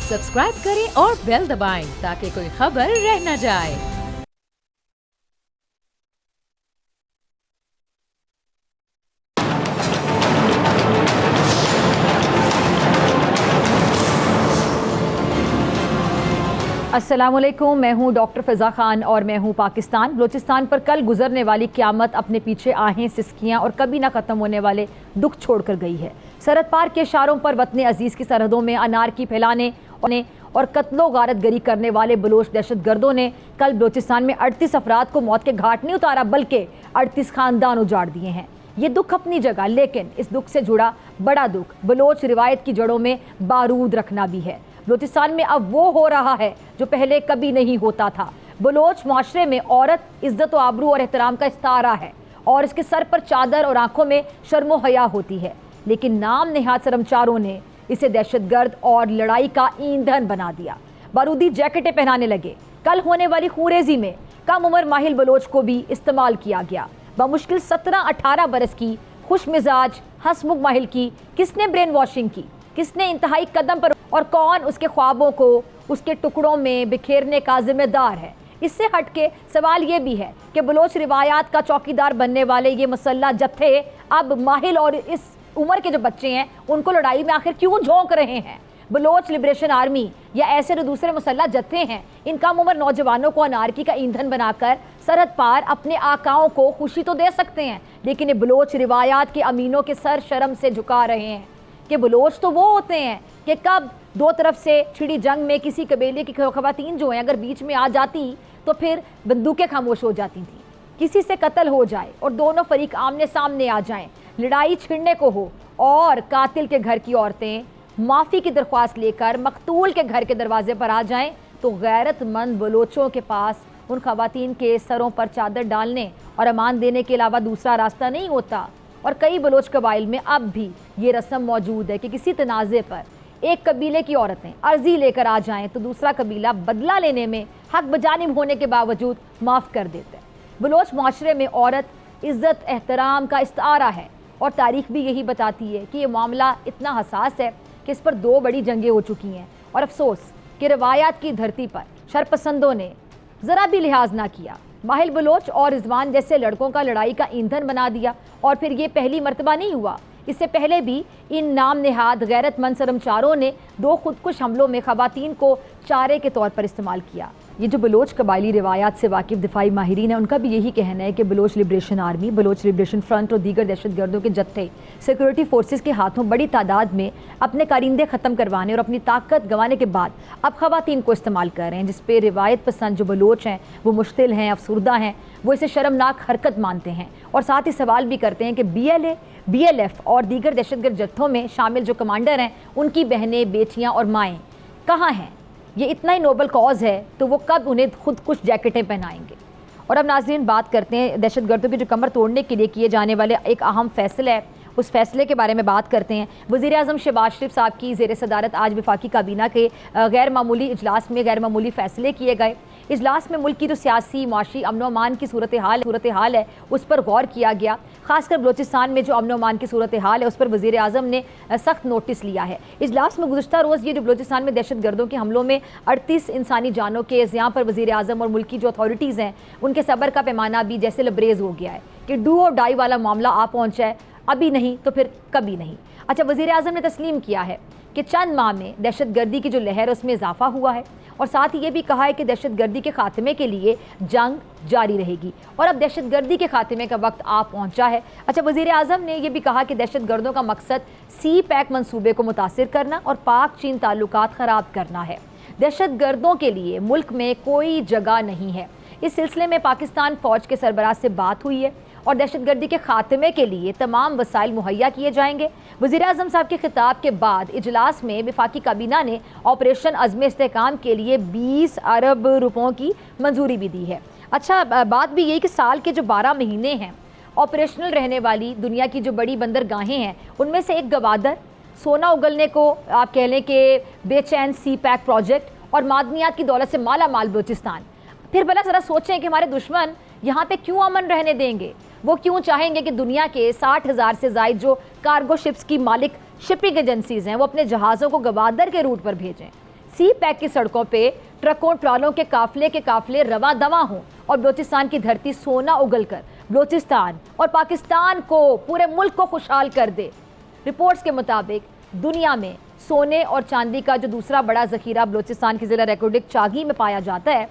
Subscribe करें और bell दबाएं ताकि कोई खबर रह न जाए। अस्सलामुअलैकुम, मैं हूं डॉक्टर फ़िज़ा खान और मैं हूं पाकिस्तान। बलूचिस्तान पर कल गुजरने वाली क़यामत अपने पीछे आहें, सिसकियाँ और कभी ना ख़त्म होने वाले दुख छोड़कर गई है। सरहद पार के इशारों पर वतन अजीज़ की सरहदों में अनारकी फैलाने और कत्लो गारत गरी करने वाले बलोच दहशत गर्दों ने कल बलूचिस्तान में 38 अफराद को मौत के घाट नहीं उतारा बल्कि 38 ख़ानदान उजाड़ दिए हैं। ये दुख अपनी जगह, लेकिन इस दुख से जुड़ा बड़ा दुख बलोच रिवायत की जड़ों में बारूद रखना भी है। बलूचिस्तान में अब वो हो रहा है जो पहले कभी नहीं होता था। बलोच माशरे में औरत इज्जत व आबरू और एहतराम का इस्तारा है और इसके सर पर चादर और आंखों में शर्मो हया होती है, लेकिन नाम नेहाद शर्मचारों ने इसे दहशतगर्द और लड़ाई का ईंधन बना दिया। बारूदी जैकेटें पहनाने लगे। कल होने वाली खूरेजी में कम उम्र माहिल बलोच को भी इस्तेमाल किया गया। बमुश्किल 17-18 बरस की खुश मिजाज हंसमुख माहिल की किसने ब्रेन वॉशिंग की, किसने इंतहाई कदम पर, और कौन उसके ख्वाबों को उसके टुकड़ों में बिखेरने का जिम्मेदार है। इससे हट के सवाल ये भी है कि बलोच रिवायात का चौकीदार बनने वाले ये मुसल्ला जत्थे अब माहिल और इस उम्र के जो बच्चे हैं उनको लड़ाई में आखिर क्यों झोंक रहे हैं। बलोच लिबरेशन आर्मी या ऐसे जो दूसरे मुसल्ला जत्थे हैं, इन कम उम्र नौजवानों को अनारकी का ईंधन बनाकर सरहद पार अपने आकाओं को खुशी तो दे सकते हैं, लेकिन ये बलोच रिवायात के अमीनों के सर शर्म से झुका रहे हैं कि बलोच तो वो होते हैं कि कब दो तरफ से छिड़ी जंग में किसी कबीले की खवातीन जो हैं अगर बीच में आ जाती तो फिर बंदूकें खामोश हो जाती थीं। किसी से कत्ल हो जाए और दोनों फरीक आमने सामने आ जाएं, लड़ाई छिड़ने को हो और कातिल के घर की औरतें माफ़ी की दरख्वास्त लेकर मकतूल के घर के दरवाजे पर आ जाएं, तो गैरतमंद बलोचों के पास उन खवातीन के सरों पर चादर डालने और अमान देने के अलावा दूसरा रास्ता नहीं होता। और कई बलोच कबाइल में अब भी ये रस्म मौजूद है कि किसी तनाज़े पर एक कबीले की औरतें अर्जी लेकर आ जाएं तो दूसरा कबीला बदला लेने में हक बजानिब होने के बावजूद माफ़ कर देते हैं। बलोच माशरे में औरत इज़्ज़त एहतराम का इस्तारा है और तारीख भी यही बताती है कि ये मामला इतना हसास है कि इस पर 2 बड़ी जंगें हो चुकी हैं और अफसोस कि रवायात की धरती पर शरपसंदों ने ज़रा भी लिहाज ना किया। माहिल बलोच और रिजवान जैसे लड़कों का लड़ाई का ईंधन बना दिया। और फिर ये पहली मर्तबा नहीं हुआ, इससे पहले भी इन नाम नेहाद गैरतमंद शर्मचारों ने 2 खुदकुश हमलों में खवातीन को चारे के तौर पर इस्तेमाल किया। ये जो बलोच कबायली रिवायात से वाकिफ़ दिफाई माहिरीन है, उनका भी यही कहना है कि Baloch liberation army, Baloch liberation front और दीगर दहशतगर्दों के जत्थे सिक्योरिटी फोर्सेस के हाथों बड़ी तादाद में अपने कारिंदे ख़त्म करवाने और अपनी ताकत गंवाने के बाद अब खवातीन को इस्तेमाल कर रहे हैं, जिस पर रिवायत पसंद जो बलोच हैं वो मुश्तिल हैं, अफसुर्दा हैं, वो इसे शर्मनाक हरकत मानते हैं और साथ ही सवाल भी करते हैं कि BLA, BLF और दीगर दहशतगर्द जत्थों में शामिल जो कमांडर हैं उनकी बहनें, बेटियाँ और माएँ कहाँ हैं। ये इतना ही नोबल कॉज है तो वो कब उन्हें खुद कुछ जैकेटें पहनाएंगे। और अब नाज़रीन बात करते हैं दहशतगर्दों की जो कमर तोड़ने के लिए किए जाने वाले एक अहम फैसला है, उस फैसले के बारे में बात करते हैं। वज़ीर आज़म शहबाज शरीफ साहब की ज़ेर सदारत आज वफाकी काबीना के गैर मामूली इजलास में गैर मामूली फ़ैसले किए गए। इजलास में मुल्क की जो सियासी माशी अमन व अमान की सूरत हाल है उस पर गौर किया गया। खासकर बलूचिस्तान में जो अमन व अमान की सूरत हाल है उस पर वज़ीर आज़म ने सख्त नोटिस लिया है। इजलास में गुज़श्ता रोज़ ये जो बलूचिस्तान में दहशत गर्दों के हमलों में 38 इंसानी जानों के ज़ियां पर वज़ीर आज़म और मुल्क की जो अथॉरिटीज़ हैं उनके सब्र का पैमाना भी जैसे लबरेज़ हो गया है कि डू और डाई वाला मामला आ पहुँचा है, अभी नहीं तो फिर कभी नहीं। अच्छा, वज़ीर आज़म ने तस्लीम किया है कि चंद माह में दहशत गर्दी की जो लहर है उसमें इजाफा हुआ है और साथ ही ये भी कहा है कि दहशत गर्दी के खात्मे के लिए जंग जारी रहेगी और अब दहशत गर्दी के खात्मे का वक्त आ पहुंचा है। अच्छा, वज़ीर आज़म ने यह भी कहा कि दहशत गर्दों का मकसद CPEC मंसूबे को मुतासिर करना और पाक चीन ताल्लुकात ख़राब करना है। दहशत गर्दों के लिए मुल्क में कोई जगह नहीं है। इस सिलसिले में पाकिस्तान फ़ौज के सरबराह से बात हुई है और दहशतगर्दी के खात्मे के लिए तमाम वसाइल मुहैया किए जाएंगे। वज़ीर आज़म साहब के खिताब के बाद इजलास में वफाकी काबीना ने ऑपरेशन अज़्म इस्तेहकाम के लिए 20 अरब रुपयों की मंजूरी भी दी है। अच्छा, बात भी यही कि साल के जो 12 महीने हैं ऑपरेशनल रहने वाली दुनिया की जो बड़ी बंदरगाहें हैं उनमें से एक गवादर, सोना उगलने को आप कह लें कि बेचैन CPEC प्रोजेक्ट और मादनियात की दौलत से माला माल बलूचिस्तान। फिर भला ज़रा सोचें कि हमारे दुश्मन यहाँ पे क्यों अमन रहने देंगे। वो क्यों चाहेंगे कि दुनिया के 60,000 से ज़ायद जो कार्गो शिप्स की मालिक शिपिंग एजेंसीज़ हैं वो अपने जहाज़ों को गवादर के रूट पर भेजें। सी पैक की सड़कों पे ट्रकों ट्रॉलों के काफले रवा दवा हों और बलूचिस्तान की धरती सोना उगलकर बलूचिस्तान और पाकिस्तान को, पूरे मुल्क को खुशहाल कर दे। रिपोर्ट्स के मुताबिक दुनिया में सोने और चांदी का जो दूसरा बड़ा ज़ख़ीरा बलूचिस्तान के ज़िला रेकोर्डिक चागी में पाया जाता है,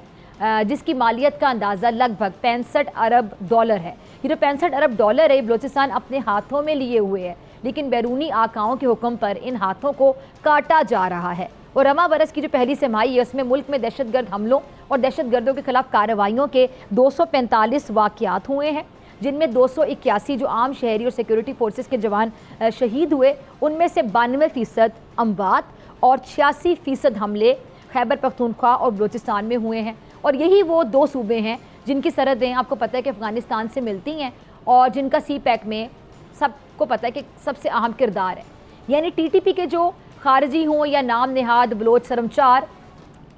जिसकी मालियत का अंदाज़ा लगभग 65 अरब डॉलर है। ये जो 65 अरब डॉलर है, बलूचिस्तान अपने हाथों में लिए हुए है, लेकिन बैरूनी आकाओं के हुक्म पर इन हाथों को काटा जा रहा है। और रवां बरस की जो पहली तिमाही है, उसमें मुल्क में दहशतगर्द हमलों और दहशतगर्दों के खिलाफ कार्रवाइयों के 245 वाक़यात हुए हैं, जिनमें 281 जो आम शहरी और सिक्योरिटी फोर्सेस के जवान शहीद हुए, उनमें से 92% अमवात और 86% हमले खैबर पख्तूनख्वा और बलूचिस्तान में हुए हैं। और यही वो दो सूबे हैं जिनकी सरहदें आपको पता है कि अफ़गानिस्तान से मिलती हैं और जिनका सी पैक में सबको पता है कि सबसे अहम किरदार है। यानी टीटीपी के जो खारजी हों या नाम नेहाद बलोच सरमचार,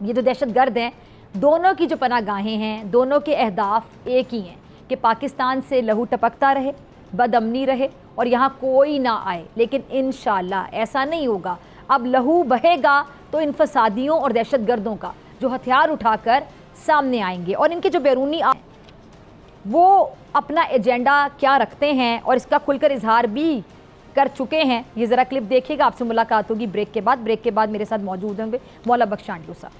ये जो दहशतगर्द हैं, दोनों की जो पनागाहें हैं, दोनों के अहदाफ एक ही हैं कि पाकिस्तान से लहू टपकता रहे, बदअमनी रहे और यहाँ कोई ना आए। लेकिन इंशाअल्लाह ऐसा नहीं होगा। अब लहू बहेगा तो इन फसादियों और दहशतगर्दों का जो हथियार उठाकर सामने आएंगे और इनके जो बैरूनी वो अपना एजेंडा क्या रखते हैं और इसका खुलकर इजहार भी कर चुके हैं। ये ज़रा क्लिप देखिएगा। आपसे मुलाकात होगी ब्रेक के बाद। ब्रेक के बाद मेरे साथ मौजूद होंगे मौला बख्श आंडू साहब।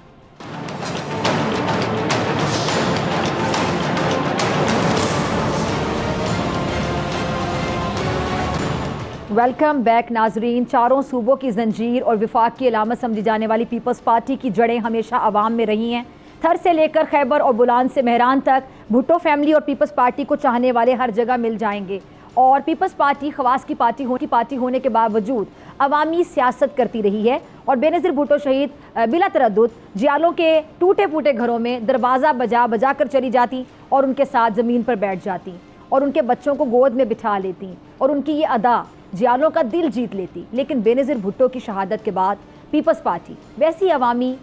वेलकम बैक नाजरीन। चारों सूबों की जंजीर और विफाक की अलामत समझी जाने वाली पीपल्स पार्टी की जड़ें हमेशा आवाम में रही हैं। थर से लेकर खैबर और बुलान से मेहरान तक भुट्टो फैमिली और पीपल्स पार्टी को चाहने वाले हर जगह मिल जाएंगे। और पीपल्स पार्टी खवास की पार्टी होने के बावजूद अवामी सियासत करती रही है और बेनज़ीर भुट्टो शहीद बिला तरद्दुद जियालों के टूटे फूटे घरों में दरवाज़ा बजा कर चली जाती और उनके साथ ज़मीन पर बैठ जाती और उनके बच्चों को गोद में बिठा लेती और उनकी ये अदा जियालों का दिल जीत लेती। लेकिन बेनज़ीर भुट्टो की शहादत के बाद पीपल्स पार्टी वैसी अवामी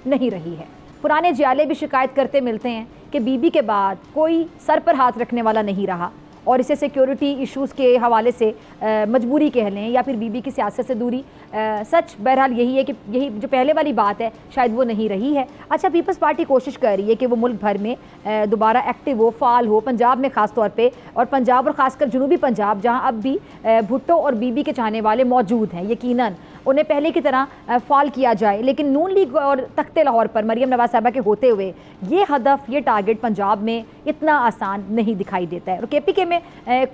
नहीं रही है। पुराने जियाले भी शिकायत करते मिलते हैं कि बीबी के बाद कोई सर पर हाथ रखने वाला नहीं रहा और इसे सिक्योरिटी इश्यूज़ के हवाले से मजबूरी कह लें या फिर बीबी की सियासत से दूरी। सच बहरहाल यही है कि यही जो पहले वाली बात है शायद वो नहीं रही है। अच्छा, पीपल्स पार्टी कोशिश कर रही है कि वो मुल्क भर में दोबारा एक्टिव हो, फाल हो, पंजाब में ख़ास तौर पे, और पंजाब और ख़ासकर जनूबी पंजाब जहाँ अब भी भुट्टो और बीबी के चाहने वाले मौजूद हैं, यकीनन उन्हें पहले की तरह फाल किया जाए। लेकिन नून लीग और तख्ते लाहौर पर मरियम नवाज साहबा के होते हुए ये हदफ, ये टारगेट पंजाब में इतना आसान नहीं दिखाई देता है। और KPK में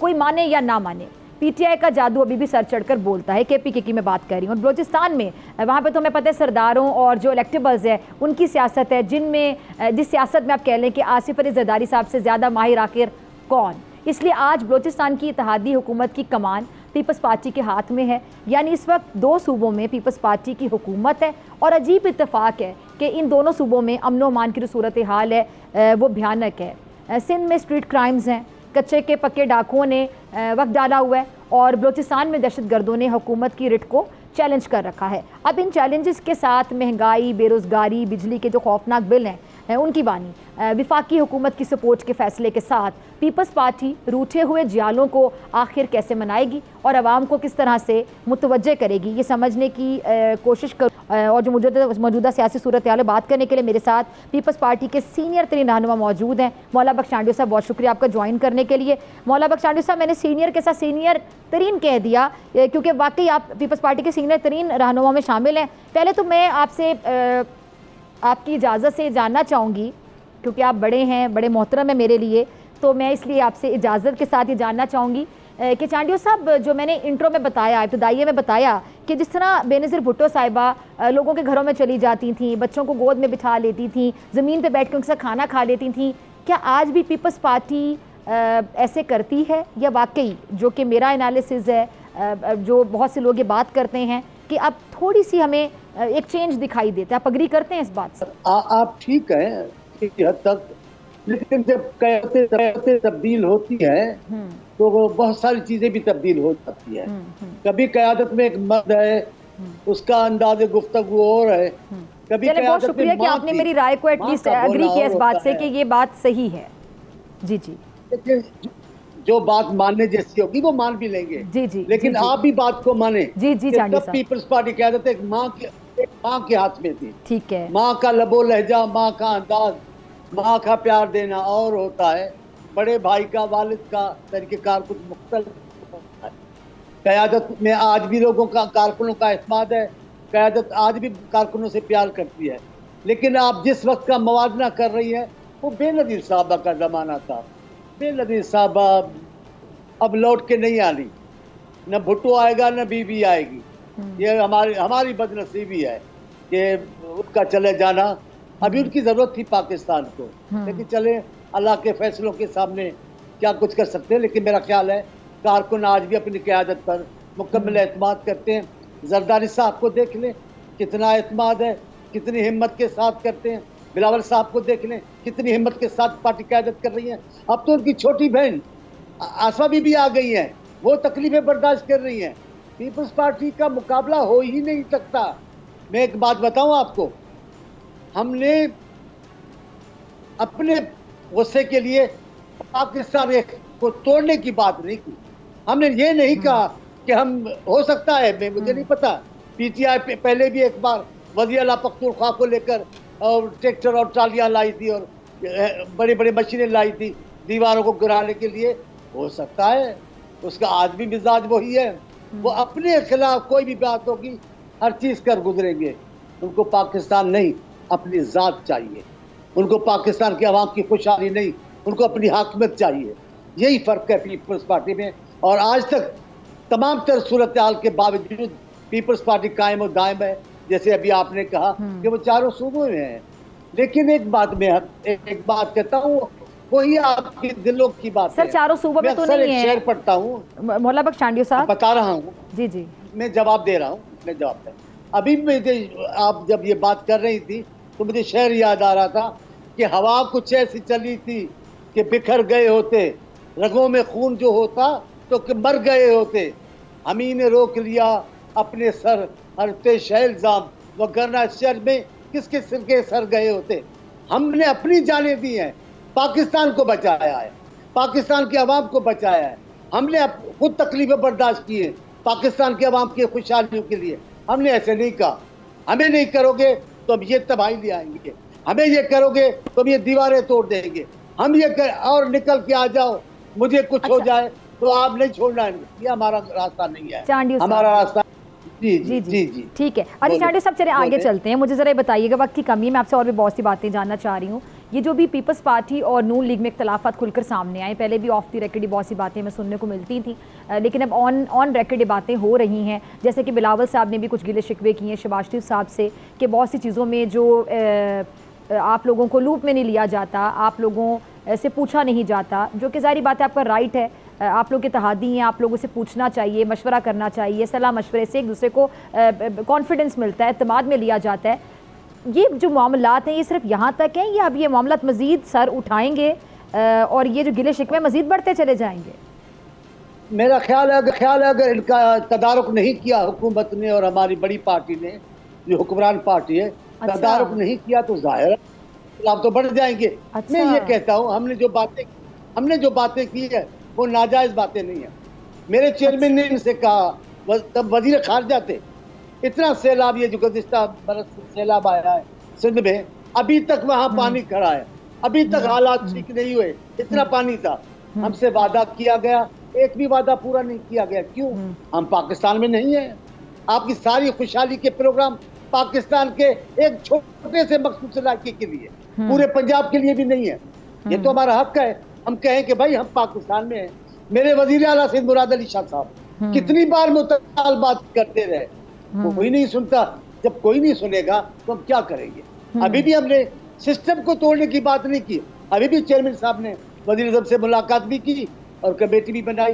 कोई माने या ना माने, PTI का जादू अभी भी सर चढ़कर बोलता है। KPK की मैं बात कर रही हूँ। और बलूचिस्तान में वहाँ पे तो हमें पता है सरदारों और जो इलेक्टेबल्स है उनकी सियासत है, जिनमें जिस सियासत में आप कह लें कि आसिफ अली जरदारी साहब से ज़्यादा माहिर आखिर कौन। इसलिए आज बलूचिस्तान की इत्तेहादी हुकूमत की कमान पीपल्स पार्टी के हाथ में है। यानी इस वक्त दो सूबों में पीपल्स पार्टी की हुकूमत है और अजीब इत्तेफाक है कि इन दोनों सूबों में अमन व अमान की जो सूरत हाल है वो भयानक है। सिंध में स्ट्रीट क्राइम्स हैं, कच्चे के पक्के डाकुओं ने वक्त डाला हुआ है और बलूचिस्तान में दहशतगर्दों ने हुकूमत की रिट को चैलेंज कर रखा है। अब इन चैलेंजेस के साथ महंगाई, बेरोज़गारी, बिजली के जो खौफनाक बिल हैं उनकी बानी, विफाकी हुकूमत की सपोर्ट के फैसले के साथ पीपल्स पार्टी रूठे हुए जियालों को आखिर कैसे मनाएगी और आवाम को किस तरह से मुतवज्जे करेगी, ये समझने की कोशिश कर। और जो मौजूदा सियासी सूरत हाल बात करने के लिए मेरे साथ पीपल्स पार्टी के सीनियर तरीन रहनुमा मौजूद हैं। मौला बख्श आंडू साहब, बहुत शुक्रिया आपका ज्वाइन करने के लिए। मौला बख्श आंडू साहब, मैंने सीनियर के साथ सीनियर तरीन कह दिया क्योंकि वाकई आप पीपल्स पार्टी के सीनियर तरीन रहनुमा में शामिल हैं। पहले तो मैं आपसे आपकी इजाज़त से जानना चाहूँगी, क्योंकि आप बड़े हैं, बड़े मोहतरम हैं मेरे लिए, तो मैं इसलिए आपसे इजाज़त के साथ ये जानना चाहूँगी कि चांडियो साहब, जो मैंने इंट्रो में बताया, इब्तदाइये में बताया कि जिस तरह बेनज़ीर भुट्टो साहिबा लोगों के घरों में चली जाती थी, बच्चों को गोद में बिठा लेती थी, ज़मीन पे बैठ के उनके साथ खाना खा लेती थी, क्या आज भी पीपल्स पार्टी ऐसे करती है या वाकई जो कि मेरा एनालिसिस है, जो बहुत से लोग ये बात करते हैं कि अब थोड़ी सी हमें एक चेंज दिखाई देता है, आप अग्री करते हैं इस बात से? आप ठीक हैं किसी हद तक, लेकिन जब क़यादतें तब्दील होती है तो बहुत सारी चीजें भी तब्दील हो जाती है। कभी क़यादत में एक मर्द है, उसका अंदाज़े गुफ्तगू और है, कभी बहुत शुक्रिया कि आपने मेरी राय को एटलीस्ट अग्री किया इस बात से कि ये बात सही है। जी जी, लेकिन जो बात मानने जैसी होगी वो मान भी लेंगे। जी जी, लेकिन जी, आप भी बात को माने। जी जी, तब पीपल्स पार्टी क़यादत एक एक माँ के हाथ में थी। ठीक है। माँ का लबो लहजा, माँ का अंदाज, माँ का प्यार देना और होता है, बड़े भाई का, वालिद का तरीक़ेकार कुछ मुख्तलिफ होता है। क़यादत में आज भी लोगों का, कारकुनों का एतमाद है, क़यादत आज भी कारकुनों से प्यार करती है। लेकिन आप जिस वक्त का मवाजना कर रही है वो बेनज़ीर साहबा का ज़माना था। बेनज़ीर साहबा अब लौट के नहीं आनी, न भुट्टो आएगा न बीबी आएगी। ये हमारी बदनसीबी है कि उनका चले जाना। अभी उनकी ज़रूरत थी पाकिस्तान को, लेकिन चले, अल्लाह के फैसलों के सामने क्या कुछ कर सकते हैं। लेकिन मेरा ख्याल है कारकुन आज भी अपनी क़यादत पर मुकम्मल एतमाद करते हैं। जरदारी साहब को देख लें, कितना एतमाद है, कितनी हिम्मत के साथ करते हैं। बिलावल साहब को देख लें, कितनी हिम्मत के साथ पार्टी क़यादत कर रही है। अब तो उनकी छोटी बहन आसमा बीबी आ गई हैं, वो तकलीफें बर्दाश्त कर रही हैं। पीपल्स पार्टी का मुकाबला हो ही नहीं सकता। मैं एक बात बताऊं आपको, हमने अपने गुस्से के लिए पाकिस्तान को तोड़ने की बात नहीं की। हमने ये नहीं कहा कि हम, हो सकता है, मुझे नहीं पता, पीटीआई पहले भी एक बार वज़ीर आला पख्तूनख्वा को लेकर और ट्रैक्टर और ट्रालियाँ लाई थी और बड़ी बड़ी मशीनें लाई थी दीवारों को गिराने के लिए। हो सकता है उसका आज भी मिजाज वही है। वो अपने खिलाफ कोई भी बात होगी हर चीज़ कर गुजरेंगे। उनको पाकिस्तान नहीं, अपनी ज़ात चाहिए। उनको पाकिस्तान की आवाम की खुशहाली नहीं, उनको अपनी हाकमियत चाहिए। यही फ़र्क है पीपल्स पार्टी में। और आज तक तमाम तर सूरत हाल के बावजूद पीपल्स पार्टी कायम और दायम है। जैसे अभी आपने कहा कि वो चारों सूबों में है। लेकिन एक बात कहता हूँ, वही आपके दिलों की बात सर, है। चारों सूबों में तो नहीं है। शेर पढ़ता हूँ, मौला बख्श चांडियो साहब बता रहा हूँ। जी जी, मैं जवाब दे रहा हूँ, मैं जवाब दे। अभी मुझे, आप जब ये बात कर रही थी तो मुझे शेर याद आ रहा था कि हवा कुछ ऐसी चली थी कि बिखर गए होते, रगों में खून जो होता तो कि मर गए होते। हमी ने रोक लिया अपने सर हरते शहर जाम, वगरना शहर में किसके सिर के सर गए होते। हमने अपनी जानें दी हैं, पाकिस्तान को बचाया है, पाकिस्तान की आवाम को बचाया है। हमने खुद तकलीफें बर्दाश्त की हैं पाकिस्तान की आवाम की खुशहालियों के लिए। हमने ऐसे नहीं कहा हमें नहीं करोगे तो हम ये तबाही ले आएंगे, हमें ये करोगे तो हम ये दीवारें तोड़ देंगे, हम ये और निकल के आ जाओ, मुझे कुछ हो जाए तो आप नहीं छोड़ना है। ये हमारा रास्ता नहीं है, हमारा रास्ता। जी जी जी जी, ठीक है। अच्छा चांडियो साहब, चले आगे चलते हैं। मुझे ज़रा बताइएगा, वक्त की कमी है, मैं आपसे और भी बहुत सी बातें जानना चाह रही हूँ। ये जो भी पीपल्स पार्टी और नून लीग में इख्तलाफात खुलकर सामने आए, पहले भी ऑफ द रिकॉर्ड बहुत सी बातें हमें सुनने को मिलती थी, लेकिन अब ऑन रिकॉर्ड बातें हो रही हैं। जैसे कि बिलावल साहब ने भी कुछ गिले शिकवे किए हैं शहबाज शरीफ साहब से कि बहुत सी चीज़ों में जो आप लोगों को लूप में नहीं लिया जाता, आप लोगों से पूछा नहीं जाता, जो कि ज़ाहिर बात है आपका राइट है, आप लोग इत्तेहादी हैं, आप लोगों से पूछना चाहिए, मशवरा करना चाहिए, सलाह मशवरे से एक दूसरे को कॉन्फिडेंस मिलता है, एतमाद में लिया जाता है। ये जो मामलात हैं ये सिर्फ यहाँ तक हैं या अब ये मामलात मज़ीद सर उठाएंगे और ये जो गिले शिकवे मज़ीद बढ़ते चले जाएंगे? मेरा ख्याल है अगर इनका तदारुक नहीं किया हुकूमत ने और हमारी बड़ी पार्टी ने, जो हुक्मरान पार्टी है, तदारुक नहीं किया तो जाहिर है तो बढ़ जाएंगे। मैं ये कहता हूँ हमने जो बातें की है वो नाजायज बातें नहीं है। मेरे चेयरमैन ने इनसे कहा, तब वजीर खारजा थे, इतना सैलाब, ये जो गुज़िश्ता बरस सैलाब आया है सिंध में, अभी तक वहाँ पानी खड़ा है, अभी तक हालात ठीक नहीं हुए, इतना पानी था। हमसे वादा किया गया, एक भी वादा पूरा नहीं किया गया। क्यों? हम पाकिस्तान में नहीं है। आपकी सारी खुशहाली के प्रोग्राम पाकिस्तान के एक छोटे से मखसूस इलाके के लिए, पूरे पंजाब के लिए भी नहीं है। ये तो हमारा हक है, हम कहें कि भाई हम पाकिस्तान में हैं। मेरे वजीर आला सैयद मुराद अली शाह साहब कितनी बार मुतालबात करते रहे, वो कोई नहीं सुनता। जब कोई नहीं सुनेगा तो हम क्या करेंगे? अभी भी हमने सिस्टम को तोड़ने की बात नहीं की। अभी भी चेयरमैन साहब ने वजीर आज़म से मुलाकात भी की और कमेटी भी बनाई,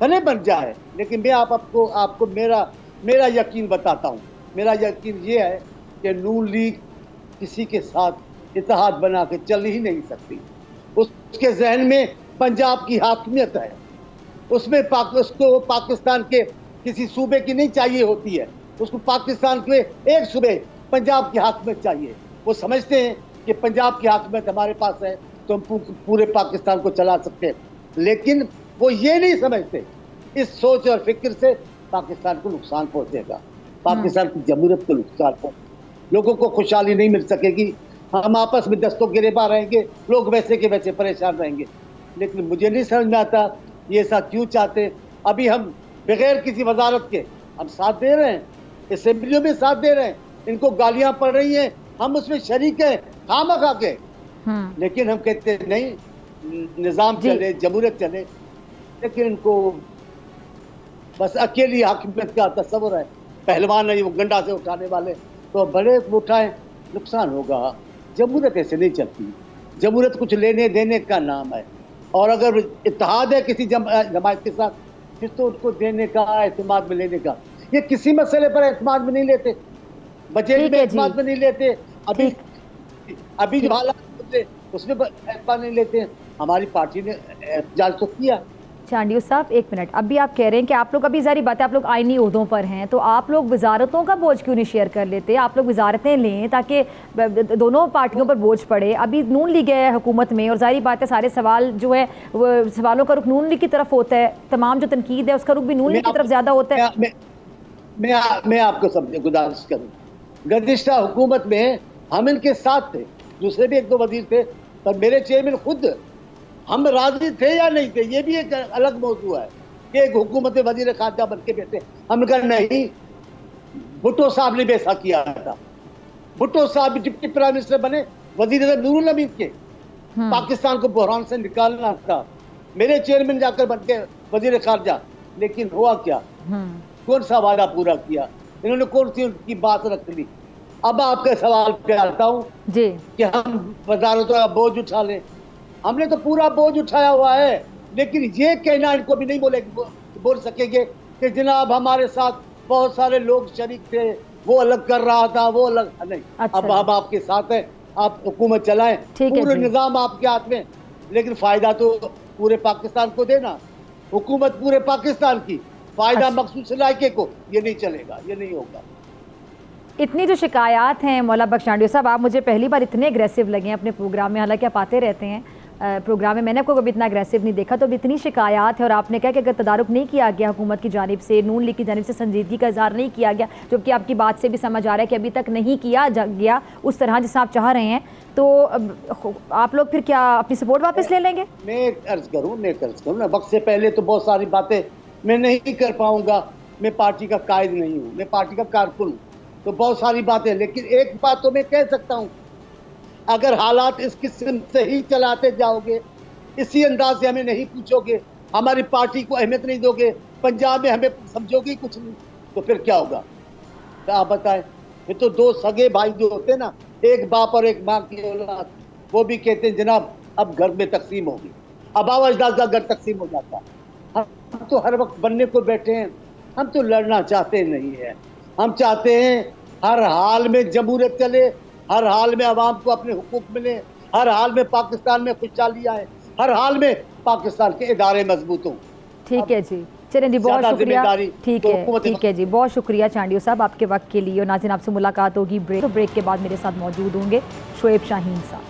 भले बन जाए। लेकिन मैं आपको मेरा यकीन बताता हूँ। मेरा यकीन ये है कि नून लीग किसी के साथ इत्तेहाद बना के चल ही नहीं सकती। उसके जहन में पंजाब की हाकमियत है, उसमें उसको पाकिस्तान के किसी सूबे की नहीं चाहिए होती है, उसको पाकिस्तान के एक सूबे पंजाब की हाकमियत चाहिए। वो समझते हैं कि पंजाब की हाकमियत हमारे पास है तो हम पूरे पाकिस्तान को चला सकते हैं, लेकिन वो ये नहीं समझते। इस सोच और फिक्र से पाकिस्तान को नुकसान पहुंचेगा। पाकिस्तान की जमहूरियत को नुकसान हो, लोगों को खुशहाली नहीं मिल सकेगी, हम आपस में दस्तों गिरेबान रहेंगे, लोग वैसे के वैसे परेशान रहेंगे। लेकिन मुझे नहीं समझ में आता ये ऐसा क्यों चाहते हैं। अभी हम बगैर किसी वजारत के हम साथ दे रहे हैं, असेंबलियों में साथ दे रहे हैं, इनको गालियां पड़ रही हैं, हम उसमें शरीक हैं खामखा के, लेकिन हम कहते हैं नहीं, निजाम चले, जमहूरियत चले, लेकिन इनको बस अकेली हाकिमियत का तस्वर है। पहलवान है वो गंडा से उठाने वाले, तो बड़े उठाए, नुकसान होगा। जमहूरियत ऐसे नहीं चलती, जमहूरियत कुछ लेने देने का नाम है, और अगर इत्तेहाद है किसी जमात के साथ फिर तो उसको देने का, एतमाद में लेने का। ये किसी मसले पर एतमाद में नहीं लेते, बजट में एतमाद में नहीं लेते, अभी जो हालात उसमें एतमाद नहीं लेते। हमारी पार्टी ने एहतजाज तो किया। चांडियो साहब एक मिनट, अभी आप कह रहे हैं कि आप लोग, अभी जारी बात है आप लोग आईनी ओहदों पर हैं, तो आप लोग वजारतों का बोझ क्यों नहीं शेयर कर लेते? आप लोग वजारतें लें ताकि दोनों पार्टियों पर बोझ पड़े। अभी नून लीग है हुकूमत में, और जारी बात है सारे सवाल जो है वो सवालों का रुख नून लीग की तरफ होता है, तमाम जो तनकीद है उसका रुख भी नून लीग की तरफ ज़्यादा होता है। मैं आपको सब गुजारिश करूँ, गुज़िश्ता हुकूमत में हम इनके साथ थे, दूसरे भी एक दो वजीर थे, पर मेरे चेयरमैन खुद हम राजी थे या नहीं थे, ये भी एक अलग मौजू है कि एक हुकूमत में वजीर खारजा बन के बैठे। हमने कहा नहीं, भुट्टो साहब ने भी ऐसा किया था, भुट्टो साहब भी डिप्टी प्राइम मिनिस्टर बने, वजीर नूरुल हमीद के, पाकिस्तान को बहरान से निकालना था, मेरे चेयरमैन जाकर बन के वजीर खारजा, लेकिन हुआ क्या, कौन सा वादा पूरा किया इन्होंने, कौन सी उनकी बात रख ली। अब आपके सवाल पे आता हूँ कि हम वजारतों का बोझ उठा लें, हमने तो पूरा बोझ उठाया हुआ है, लेकिन ये कहना इनको भी नहीं बोल सकेंगे कि जनाब हमारे साथ बहुत सारे लोग शरीक थे, वो अलग कर रहा था, वो अलग नहीं। अच्छा, अब हम आपके साथ हैं, आप हुकूमत चलाएं, पूरे निजाम आपके हाथ में, लेकिन फायदा तो पूरे पाकिस्तान को देना, हुकूमत पूरे पाकिस्तान की, फायदा मखसूस इलाके को, ये नहीं चलेगा, ये नहीं होगा। इतनी जो शिकायत हैं मौला बख्श चांडियो साहब, आप मुझे पहली बार इतने अग्रेसिव लगे हैं अपने प्रोग्राम में, हालांकि आप आते रहते हैं प्रोग्राम में, मैंने आपको कभी इतना अग्रेसिव नहीं देखा। तो अब इतनी शिकायत है और आपने कहा कि अगर तदारुक नहीं किया गया हुकूमत की जानिब से, नून लीग की जानिब से संजीदगी का इजहार नहीं किया गया, जबकि आपकी बात से भी समझ आ रहा है कि अभी तक नहीं किया गया उस तरह जिसे आप चाह रहे हैं, तो आप लोग फिर क्या अपनी सपोर्ट वापस ले लेंगे? मैं अर्ज करूँ ना, वक्त से पहले तो बहुत सारी बातें मैं नहीं कर पाऊंगा, मैं पार्टी का कायद नहीं हूँ, मैं पार्टी का कारकुन हूँ, तो बहुत सारी बातें, लेकिन एक बात तो मैं कह सकता हूँ, अगर हालात इस किस्म से ही चलाते जाओगे, इसी अंदाज से हमें नहीं पूछोगे, हमारी पार्टी को अहमियत नहीं दोगे, पंजाब में हमें समझोगे कुछ नहीं, तो फिर क्या होगा? तो आप बताएं। फिर तो दो सगे भाई जो होते हैं ना, एक बाप और एक माँ की औलाद, वो भी कहते हैं जनाब अब घर में तकसीम होगी, अब आवाजदार का घर तकसीम हो जाता। हम तो हर वक्त बनने को बैठे हैं, हम तो लड़ना चाहते नहीं है, हम चाहते हैं हर हाल में जमहूरियत चले, हर हाल में आवाम को अपने हुकूक मिले, हर हाल में पाकिस्तान में खुशहाली आए, हर हाल में पाकिस्तान के इदारे मजबूत हों। ठीक है जी, चलें जी, बहुत शुक्रिया। ठीक है जी, बहुत शुक्रिया चांडियो साहब आपके वक्त के लिए। और नाज़रीन, आपसे मुलाकात होगी ब्रेक, तो ब्रेक के बाद मेरे साथ मौजूद होंगे शोएब शाहीन साहब।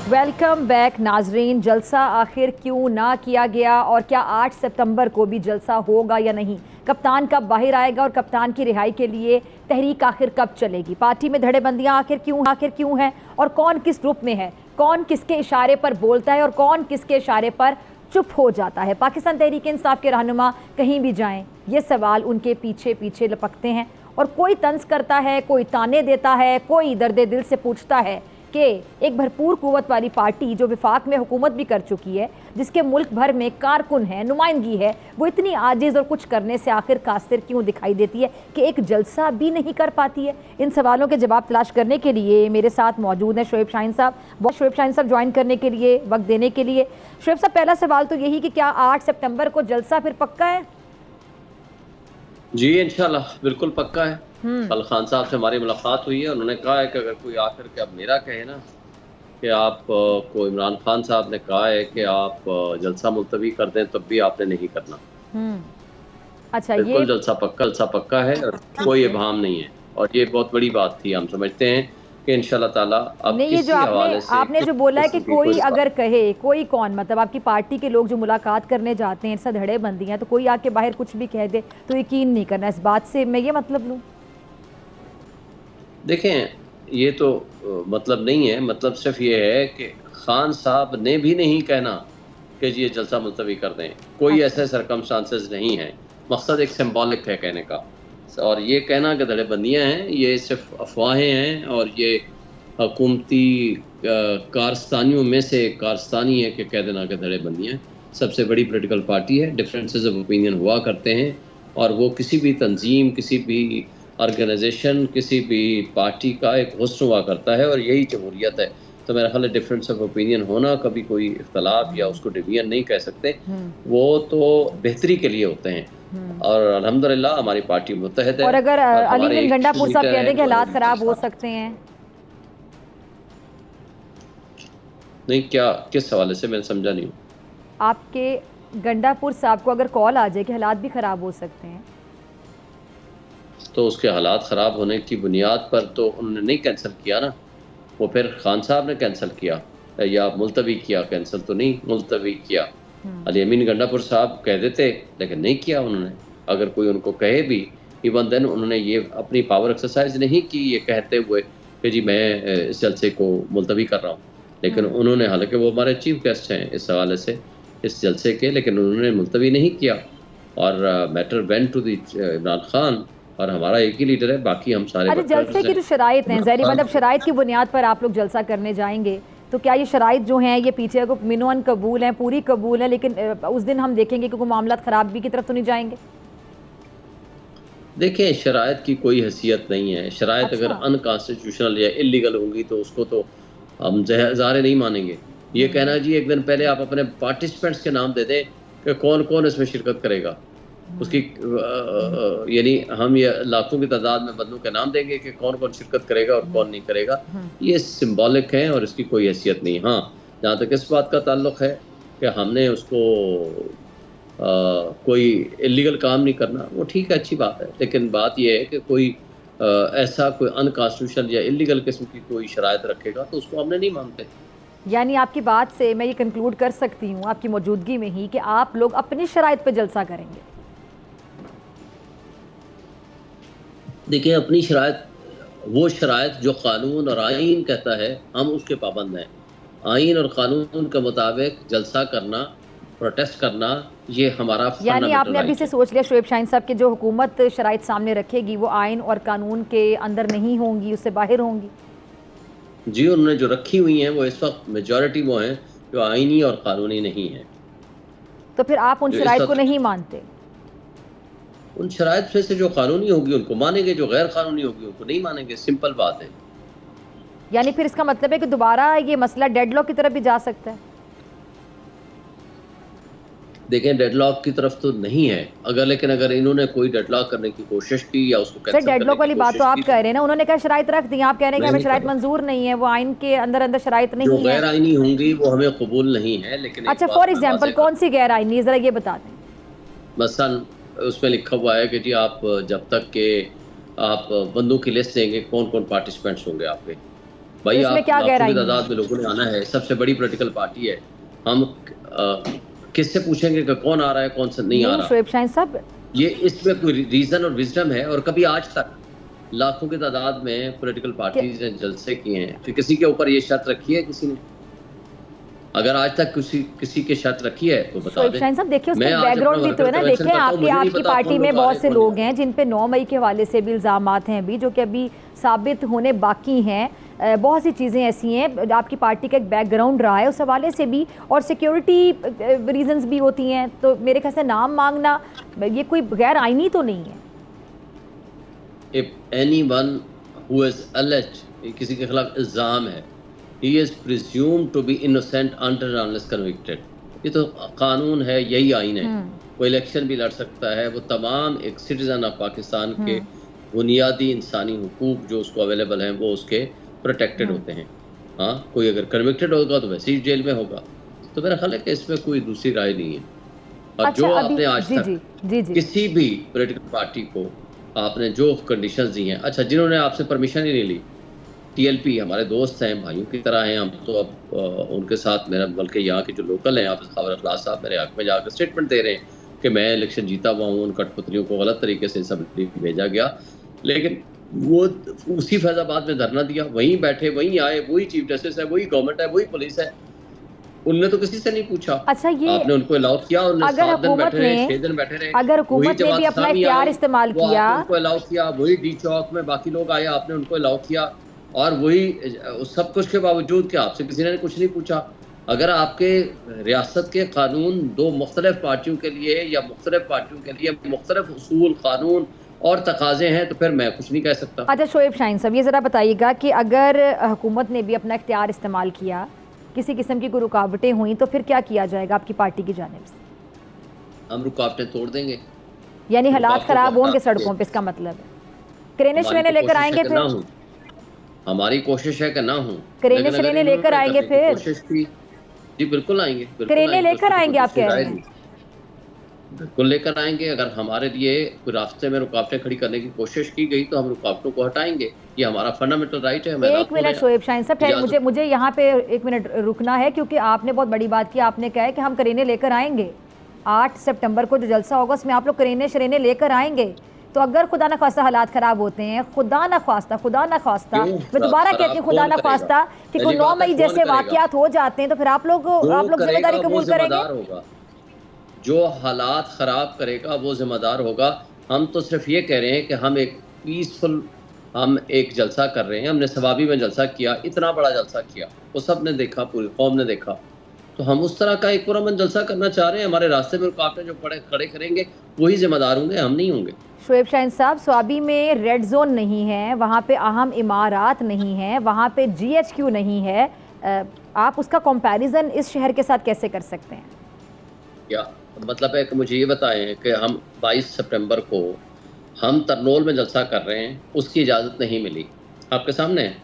वेलकम बैक नाजरीन। जलसा आखिर क्यों ना किया गया, और क्या 8 सितंबर को भी जलसा होगा या नहीं? कप्तान कब बाहर आएगा और कप्तान की रिहाई के लिए तहरीक आखिर कब चलेगी? पार्टी में धड़ेबंदियां आखिर क्यों हैं, और कौन किस ग्रुप में है, कौन किसके इशारे पर बोलता है और कौन किसके इशारे पर चुप हो जाता है? पाकिस्तान तहरीक इंसाफ के रहनुमा कहीं भी जाएं, ये सवाल उनके पीछे पीछे लपकते हैं, और कोई तंज करता है, कोई ताने देता है, कोई दर्द दिल से पूछता है कि एक भरपूर कुव्वत वाली पार्टी जो विफाक में हुकूमत भी कर चुकी है, जिसके मुल्क भर में कारकुन है, नुमाइंदगी है, वो इतनी आजिज़ और कुछ करने से आखिर कासिर क्यों दिखाई देती है कि एक जलसा भी नहीं कर पाती है? इन सवालों के जवाब तलाश करने के लिए मेरे साथ मौजूद हैं शोएब शाहीन साहब। बहुत शोएब शाहीन साहब ज्वाइन करने के लिए, वक्त देने के लिए। शोएब साहब, पहला सवाल तो यही कि क्या 8 सितंबर को जलसा फिर पक्का है? जी इंशाल्लाह बिल्कुल पक्का है। कल खान साहब से हमारी मुलाकात हुई है, उन्होंने कहा है कि अगर कोई आकर के अब मेरा कहे ना कि आप को इमरान खान साहब ने कहा है कि आप जलसा मुलतवी कर दें, तब भी आपने नहीं करना। अच्छा, बिल्कुल ये जलसा पक्का है और कोई इबहम नहीं है, और ये बहुत बड़ी बात थी। हम समझते हैं कि इंशाल्लाह ताला अब नहीं, ये जो आपने जो बोला है कि कोई अगर कहे, कोई कौन, मतलब आपकी पार्टी के लोग जो मुलाकात करने जाते हैं, ऐसा धड़ेबंदी है, तो कोई आके बाहर कुछ भी कह दे तो यकीन नहीं करना, इस बात से मैं ये मतलब लूँ? देखें, ये तो मतलब नहीं है, मतलब सिर्फ ये है कि खान साहब ने भी नहीं कहना कि जी ये जलसा मुलतवी कर दें, कोई ऐसे सरकमस्टांसेस नहीं है, मकसद एक सिंबॉलिक है कहने का, और ये कहना कि धड़ेबंदियाँ हैं ये सिर्फ अफवाहें हैं, और ये हुकूमती कारस्तानियों में से कारस्तानी है कि कह देना कि धड़ेबंदियाँ हैं। सबसे बड़ी पॉलिटिकल पार्टी है, डिफरेंसेस ऑफ ओपिनियन हुआ करते हैं, और वो किसी भी तंजीम, किसी भी ऑर्गेनाइजेशन, किसी भी पार्टी का एक हुस्न हुआ करता है, और यही जमहूरियत है। तो मेरा ख्याल है डिफरेंस ऑफ ओपिनियन होना कभी कोई इख्तलाफ या उसको डिवीजन नहीं कह सकते, वो तो बेहतरी के लिए होते हैं, और अल्हम्दुलिल्लाह हमारी पार्टी मुत्तहद है। और अगर अली बिन गंडापुर साहब कहते हैं कि हालात ख़राब हो सकते हैं, नहीं, क्या किस हवाले से, मैं समझा नहीं हूँ। आपके गंडापुर साहब को अगर कॉल आ जाए कि हालात भी ख़राब हो सकते हैं, तो उसके हालात ख़राब होने की बुनियाद पर तो उन्होंने नहीं कैंसिल किया ना, वो फिर खान साहब ने कैंसिल किया या मुलतवी किया, कैंसिल तो नहीं, मुलतवी किया। अली अमीन गंडापुर साहब कह देते, लेकिन नहीं किया उन्होंने। अगर कोई उनको कहे भी, इवन देन उन्होंने ये अपनी पावर एक्सरसाइज नहीं की ये कहते हुए कि जी मैं इस जलसे को मुलतवी कर रहा हूँ, लेकिन उन्होंने, हालांकि वो हमारे चीफ गेस्ट हैं इस हवाले से इस जलसे के, लेकिन उन्होंने मुलतवी नहीं किया, और matter went to the Imran Khan, और हमारा एक ही लीडर है, बाकी हम सारे। अरे जलसे की जो शराइत हैं, ज़ाहिर मतलब शराइत की बुनियाद पर आप लोग जलसा करने जाएंगे, तो क्या ये शराइत जो हैं ये पीछे को मिनवन कबूल हैं, पूरी कबूल है, लेकिन उस दिन हम देखेंगे कि कोई मामला खराबी की तरफ तो नहीं जाएंगे? देखिए, शराइत की कोई हैसियत नहीं है। शराइत अगर अनकॉन्स्टिट्यूशनल या इलीगल होंगी तो उसको तो हम ज़ाहिर नहीं मानेंगे। ये कहना जी एक दिन पहले आप अपने पार्टिसिपेंट्स के नाम दे दें कि कौन कौन इसमें शिरकत करेगा, उसकी यानी हम ये लाखों की तादाद में बंदों के नाम देंगे कि कौन कौन शिरकत करेगा और कौन नहीं करेगा, ये सिंबॉलिक है और इसकी कोई हैसियत नहीं। हाँ, जहाँ तक इस बात का ताल्लुक़ है कि हमने उसको कोई इलीगल काम नहीं करना, वो ठीक है, अच्छी बात है, लेकिन बात यह है कि कोई ऐसा कोई अनकॉन्स्टिट्यूशनल या इलीगल किस्म की कोई शराइत रखेगा तो उसको हमने नहीं मानते। यानी आपकी बात से मैं ये कंक्लूड कर सकती हूँ आपकी मौजूदगी में ही कि आप लोग अपनी शराइत पे जलसा करेंगे? देखिए, अपनी शराइत, वो शराइत जो कानून और आइन कहता है, हम उसके पाबंद हैं। आइन और कानून के मुताबिक जलसा करना, प्रोटेस्ट करना, ये हमारा, यानी आपने अभी से सोच लिया शोएब शाहीन साहब कि जो हुकूमत शराइत सामने रखेगी वो आइन और कानून के अंदर नहीं होंगी, उससे बाहर होंगी? जी, उन्होंने जो रखी हुई हैं वो इस वक्त मेजॉरिटी वो हैं जो आइनी और कानूनी नहीं है। तो फिर आप उन शराइत को नहीं मानते? उन शराइत में से जो कानूनी होगी उनको मानेंगे, जो गैर कानूनी होगी उनको नहीं मानेंगे, सिंपल बात है। यानी फिर इसका मतलब है कि दोबारा ये मसला डेडलॉक की तरफ भी जा सकता है? देखें, डेडलॉक की तरफ तो नहीं है, लेकिन अगर इन्होंने कोई डेडलॉक करने की कोशिश की या उसको कैंसिल करने की कोशिश की, डेडलॉक वाली बात तो आप कह रहे हैं ना, उन्होंने कहा शराइत रख दी, आप कह रहे हैं कि हमें शराइत मंजूर नहीं है, वो आइन के अंदर अंदर शराइत नहीं है, जो गैर आइनी होंगी वो हमें कबूल नहीं है। लेकिन अच्छा, फॉर एग्जांपल कौन सी गैर आइनी, जरा ये बता दें। मसलन उसमें लिखा हुआ है कि जी आप जब तक के आप बंदों की लिस्ट देंगे कौन कौन पार्टिसिपेंट्स होंगे आपके, भाई आप लाखों की तादाद में लोगों ने आना है, सबसे बड़ी पॉलिटिकल पार्टी है, हम किससे पूछेंगे कि कौन आ रहा है कौन सा नहीं आ रहा? शोएब शाहीन साहब, ये इसमें कोई रीजन और विजडम है? और कभी आज तक लाखों की तादाद में पॉलिटिकल पार्टीज ने जलसे किए हैं, फिर किसी के ऊपर ये शर्त रखी है किसी ने? अगर आज तक किसी के शर्त रखी है तो बता दें। शाहीन साहब देखिए, उसका बैकग्राउंड भी तो है ना, देखें आपकी पार्टी में बहुत से लोग हैं जिन पे 9 मई के हवाले से भी इल्ज़ामात हैं अभी, जो कि अभी साबित होने बाकी हैं। बहुत सी चीज़ें ऐसी हैं, आपकी पार्टी का एक बैकग्राउंड रहा है उस हवाले से भी, और सिक्योरिटी रीजंस भी होती हैं, तो मेरे ख्याल से नाम मांगना ये कोई गैर आइनी तो नहीं है। If anyone who is alleged, किसी के खिलाफ इल्ज़ाम है, he is presumed to be innocent until unless convicted। ये तो कानून है, यही आइन है। वो इलेक्शन भी लड़ सकता है, वो तमाम एक सिटीजन ऑफ पाकिस्तान के बुनियादी इंसानी हुकूक जो उसको अवेलेबल हैं वो उसके प्रोटेक्टेड होते हैं। हाँ, कोई अगर कन्विक्टेड होगा तो वैसे ही जेल में होगा। तो मेरा ख्याल है कि इसमें कोई दूसरी राय नहीं है। और अच्छा, जो आपने आज तक किसी भी पॉलिटिकल पार्टी को आपने जो कंडीशंस दी हैं, अच्छा जिन्होंने आपसे परमिशन ही नहीं ली, TLP हमारे दोस्त हैं, भाइयों की तरह हैं। हम तो अब उनके साथ मेरा, बल्कि यहाँ के जो लोकल हैं, आप खबर अखलास साहब मेरे हक में जाकर स्टेटमेंट दे रहे हैं कि मैं इलेक्शन जीता हुआ हूँ, उन कठपुतलियों को गलत तरीके से असम्बली भेजा गया। लेकिन वो उसी फैजाबाद में धरना दिया, वहीं बैठे, वहीं आए, वही चीफ जस्टिस है, वही गवर्नमेंट है, वही पुलिस है, उनने तो किसी से नहीं पूछा। अच्छा, ये आपने उनको अलाउ किया, उन्होंने 7 दिन बैठे रहे, 6 दिन बैठे रहे। अगर हुकूमत ने भी अपना इख्तियार इस्तेमाल किया, उनको अलाउ किया, वही डी चौक में बाकी लोग आए, आपने उनको अलाउ किया, और वही सब कुछ के बावजूद क्या आपसे किसी ने कुछ नहीं पूछा? अगर आपके रियासत के कानून दो मुख्तलिफ पार्टियों के लिए या मुख्तलिफ पार्टियों के लिए मुख्तलिफ उसूल, कानून और तकाजे हैं, तो फिर मैं कुछ नहीं कह सकता। अच्छा शोएब शाहीन साहब, ये ज़रा बताइएगा कि अगर हुकूमत ने भी अपना इख्तियार इस्तेमाल किया, किसी किस्म की कोई रुकावटें हुई, तो फिर क्या किया जाएगा आपकी पार्टी की जानिब से? हम रुकावटें तोड़ देंगे। यानी हालात ख़राब होंगे सड़कों पे, इसका मतलब है करेने शरेने लेकर आएंगे? फिर हमारी कोशिश है कि ना हो, करेने शरेने लेकर आएंगे? फिर कोशिश की जी, बिल्कुल आएंगे, करेने लेकर आएंगे, आप कह रहे हैं? बिल्कुल लेकर आएंगे। अगर हमारे लिए कोई रास्ते में रुकावटें खड़ी करने की कोशिश की गई तो हम रुकावटों को हटाएंगे, ये हमारा फंडामेंटल राइट है। एक मिनट शोएब शाहीन साहब ठहरे, मुझे यहाँ पे एक मिनट रुकना है, क्योंकि आपने बहुत बड़ी बात की। आपने कहा है कि हम करेने लेकर आएंगे, 8 सितंबर को जो जलसा होगा उसमें आप लोग करेने शरेने लेकर आएंगे। तो अगर खुदा न खास्ता हालात ख़राब होते हैं, खुदा न खास्ता मैं दोबारा कहती हूँ, खुदा न खास्ता कि कोई 9 मई जैसे वाक़यात हो जाते हैं, तो फिर आप लोग जिम्मेदारी कबूल करेंगे? जो हालात ख़राब करेगा वो जिम्मेदार होगा। हम तो सिर्फ ये कह रहे हैं कि हम एक पीसफुल, हम एक जलसा कर रहे हैं। हमने सवाबी में जलसा किया, इतना बड़ा जलसा किया, वो सब ने देखा, पूरी कौम ने देखा। तो हम उस तरह का एक पुरअमन जलसा करना चाह रहे हैं। हमारे रास्ते में रुकावटें जो खड़े करेंगे वही जिम्मेदार होंगे, हम नहीं होंगे। शोएब शाहीन साहब, स्वाबी में रेड जोन नहीं है, वहाँ पे अहम इमारात नहीं है, वहाँ पे GHQ नहीं है, आप उसका कंपैरिजन इस शहर के साथ कैसे कर सकते हैं? क्या मतलब है कि मुझे ये बताएं कि हम 22 सितंबर को हम तरनोल में जलसा कर रहे हैं, उसकी इजाज़त नहीं मिली, आपके सामने है।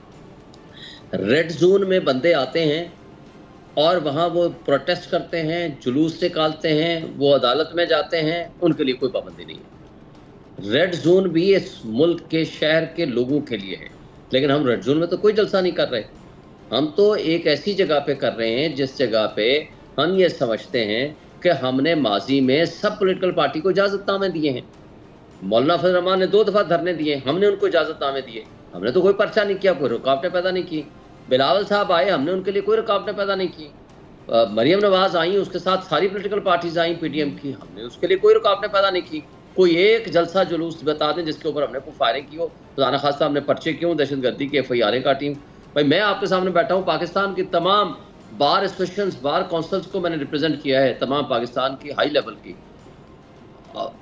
रेड जोन में बंदे आते हैं और वहाँ वो प्रोटेस्ट करते हैं, जुलूस निकालते हैं, वो अदालत में जाते हैं, उनके लिए कोई पाबंदी नहीं है। रेड जोन भी इस मुल्क के, शहर के लोगों के लिए है, लेकिन हम रेड जोन में तो कोई जलसा नहीं कर रहे। हम तो एक ऐसी जगह पे कर रहे हैं जिस जगह पे हम ये समझते हैं कि हमने माजी में सब पॉलिटिकल पार्टी को इजाज़तनामे दिए हैं। मौलाना फजल रहमान ने 2 दफ़ा धरने दिए, हमने उनको इजाज़तनामे दिए, हमने तो कोई पर्चा नहीं किया, कोई रुकावटें पैदा नहीं की। बिलावल साहब आए, हमने उनके लिए कोई रुकावटें पैदा नहीं की। मरियम नवाज़ आई, उसके साथ सारी पॉलिटिकल पार्टीज आई PDM की, हमने उसके लिए कोई रुकावटें पैदा नहीं की। कोई एक जलसा जुलूस बता दें जिसके ऊपर हमने कोई फायरिंग की हो, खुदा न खास्ता हमने पर्चे क्यों, दहशतगर्दी की FIR का टीम। भाई मैं आपके सामने बैठा हूँ, पाकिस्तान की तमाम बार एसोसिएशंस, बार काउंसिल्स को मैंने रिप्रेजेंट किया है, तमाम पाकिस्तान की हाई लेवल की।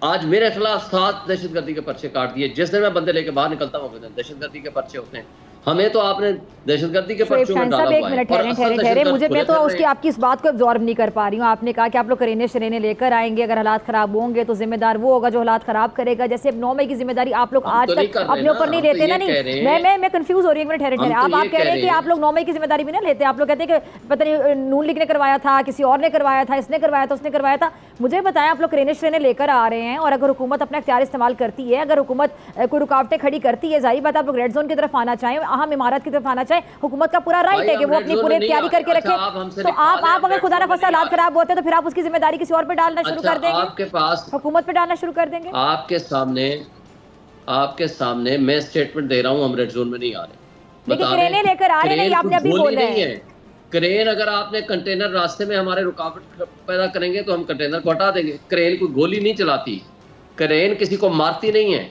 आज मेरे खिलाफ 7 दहशतगर्दी के पर्चे काट दिए। जिस दिन मैं बंदे लेके बाहर निकलता हूँ दहशतगर्दी के पर्चे होते हैं। हमें तो आपने दहशतगर्दी के पर्चों में डाला हुआ है। ठहरे मुझे, मैं तो उसकी आपकी इस बात को एब्जॉर्ब नहीं कर पा रही हूँ। आपने कहा कि आप लोग करेने शरेने लेकर आएंगे, अगर हालात खराब होंगे तो जिम्मेदार वो होगा जो हालात खराब करेगा। जैसे 9 मई की जिम्मेदारी आप लोग आज तक अपने ऊपर नहीं लेते ना। नहीं, मैं कंफ्यूज हो रही हूँ। ठहरे आप कह रहे हैं कि आप लोग 9 मई की जिम्मेदारी भी ना लेते। आप लोग कहते हैं कि पता नहीं नून लीग ने करवाया था, किसी और ने करवाया था, इसने करवाया था, उसने करवाया था। मुझे बताएं, आप लोग करेने शरेने लेकर आ रहे हैं, और अगर हुकूमत अपना इख्तियार इस्तेमाल करती है, अगर हुकूमत कोई रुकावटें खड़ी करती है, जाहिर बात आप लोग रेड जोन की तरफ आना चाहें, अहम इमारत की तरफ आना चाहे, हुकूमत का पूरा राइट है कि वो अपनी पूरी तैयारी करके रखे। तो आप अगर खुदा न खास्ता हालात खराब होते हैं तो फिर आप उसकी जिम्मेदारी किसी और पे डालना शुरू कर देंगे? आपके पास हुकूमत पे डालना शुरू कर देंगे? आपके सामने मैं स्टेटमेंट दे रहा हूँ, हम रेड जोन में नहीं आ रहे। लेकिन क्रेने लेकर आ रहे हैं, आपने अभी बोला है। क्रेन, अगर आपने कंटेनर रास्ते में हमारे रुकावट पैदा करेंगे तो हम कंटेनर को हटा देंगे। क्रेन कोई गोली नहीं चलाती, क्रेन किसी को मारती नहीं है,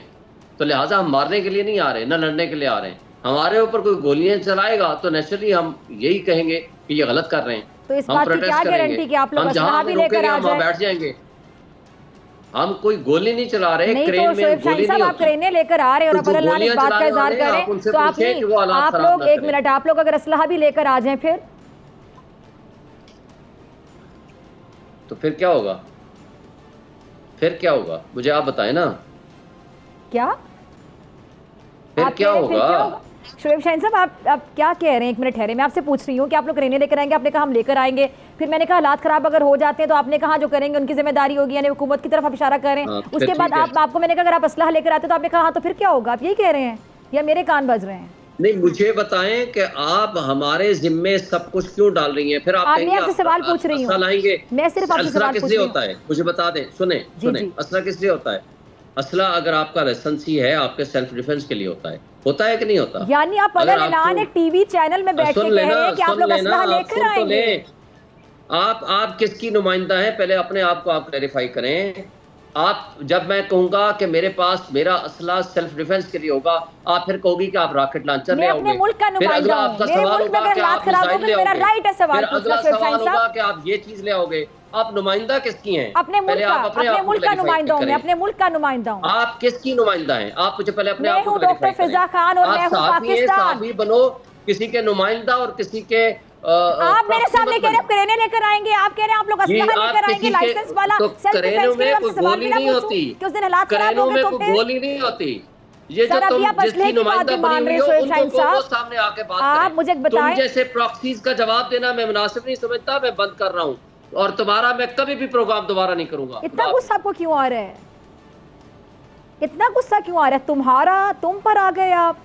तो लिहाजा हम मारने के लिए नहीं आ रहे, न लड़ने के लिए आ रहे हैं। हमारे ऊपर कोई गोलियां चलाएगा तो नेचुरली हम यही कहेंगे कि ये गलत कर रहे हैं। तो इस बात की क्या गारंटी कि आप लोग असलहा भी लेकर आ जाएं? बैठ जाएंगे। हम कोई गोली नहीं चला रहे, क्रेन में गोली नहीं। आप क्रेनें लेकर आ रहे हैं और अब अल्लाह ने इस बात का इज़हार करें तो आप लोग एक मिनट, आप लोग अगर असलहा भी लेकर आ जाएं फिर क्या होगा? फिर क्या होगा मुझे आप बताएं ना। क्या फिर क्या होगा? शोएब शाहीन साहब, आप क्या कह रहे हैं? एक मिनट ठहरे, मैं आपसे पूछ रही हूँ कि आप लोग करेने लेकर आएंगे। आपने कहा हम लेकर आएंगे, फिर मैंने कहा हालात खराब अगर हो जाते हैं तो आपने कहा जो करेंगे उनकी जिम्मेदारी होगी, यानी हुकूमत की तरफ आप इशारा करें। उसके बाद आपको मैंने कहा अगर आप असलहा लेकर आते तो आपने कहा हाँ तो फिर क्या होगा? आप यही कह रहे हैं या मेरे कान बज रहे हैं? नहीं, मुझे बताएं कि आप हमारे जिम्मे सब कुछ क्यों डाल रही हैं? फिर आप मैं आपसे सवाल पूछ रही हूँ, लाएंगे। मैं सिर्फ आपसे सवाल पूछ रही हूँ। होता है मुझे बता दें, सुने असला किस लिए होता है? असला अगर आपका लाइसेंस ही है, आपके सेल्फ डिफेंस के लिए होता है कि नहीं होता? यानी आप अगर ऐलान एक टीवी चैनल में बैठ के कह रहे हैं कि आप लोग असला लेकर आएंगे। आप किसकी नुमाइंदा हैं? पहले अपने आप को आप क्लैरिफाई करें। आप जब मैं कहूंगा कि मेरे पास मेरा असला सेल्फ डिफेंस के लिए होगा, आप फिर कहोगी कि आप रॉकेट लॉन्चर ले आओगे। मैं अपने मुल्क का नुमाइंदा हूं, मेरे मुल्क में अगर हालात खराब हो गए, मेरा राइट है सवाल पूछना। फिर अगला सवाल होगा कि आप ये चीज ले आओगे। आप नुमाइंदा किसकी हैं? अपने मुल्क का नुमाइंदा हूं मैं, अपने मुल्क का नुमाइंदा हूं। आप किसकी नुमाइंदा हैं? आप मुझे पहले अपने आप को डॉक्टर फिजा खान और मैं हूं पाकिस्तान। बनो, किसी के नुमाइंदा और किसी के आप मेरे सामने कह रहे हैं करेने लेकर आएंगे, आप कह रहे हैं आप लोग असलहा लेकर आएंगे, लाइसेंस वाला सेल्फ डिफेंस के लिए आपसे सवाल भी ना पूछूं कि उस दिन हालात खराब हो गए तो फिर गोली नहीं होती। ये जो तुम जिसकी नुमाइंदा बनी हुई हो, उनको सामने आके बात करें। आप मुझे बताएं, तुम जैसे प्रॉक्सीज का जवाब देना मैं मुनासिब नहीं समझता। मैं बंद कर रहा हूँ और तुम्हारा मैं कभी भी प्रोग्राम दोबारा नहीं करूंगा। इतना गुस्सा आपको क्यों आ रहा है? इतना गुस्सा क्यों आ रहा है? तुम्हारा तुम पर आ गए आप।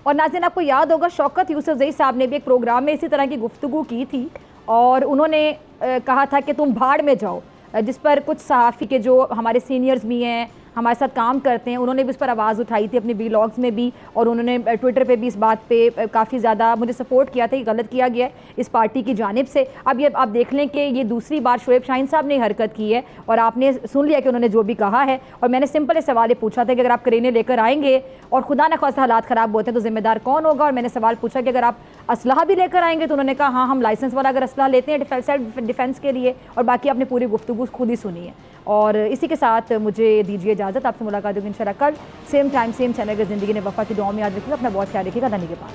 और नाज़रीन, आपको याद होगा शौकत यूसुफजई साहब ने भी एक प्रोग्राम में इसी तरह की गुफ्तगू की थी और उन्होंने कहा था कि तुम भाड़ में जाओ, जिस पर कुछ सहाफ़ी के जो हमारे सीनियर्स भी हैं, हमारे साथ काम करते हैं, उन्होंने भी इस पर आवाज़ उठाई थी अपने व्लॉग्स में भी, और उन्होंने ट्विटर पे भी इस बात पे काफ़ी ज़्यादा मुझे सपोर्ट किया था कि गलत किया गया है इस पार्टी की जानिब से। अब ये आप देख लें कि ये दूसरी बार शोएब शाहीन साहब ने हरकत की है और आपने सुन लिया कि उन्होंने जो भी कहा है। और मैंने सिंपल सवाल ये पूछा था कि अगर आप करेने लेकर आएंगे और खुदा न खास्ता हालात ख़राब होते हैं तो ज़िम्मेदार कौन होगा? और मैंने सवाल पूछा कि अगर आप असलहा भी लेकर आएंगे तो उन्होंने कहा हाँ, हम लाइसेंस वाला अगर असलहा लेते हैं सेल्फ डिफेंस के लिए। और बाकी आपने पूरी गुफ्तगू खुद ही सुनी है। और इसी के साथ मुझे दीजिए इजाज़त, आपसे मुलाकात होगी इंशाल्लाह कल सेम टाइम सेम चैनल के ज़िंदगी ने वफ़ा की दुआ में याद रखिएगा। अपना बहुत ख्याल रखिएगा। धन्यवाद।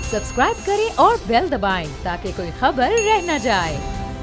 सब्सक्राइब करें और बेल दबाएं ताकि कोई खबर रह न जाए।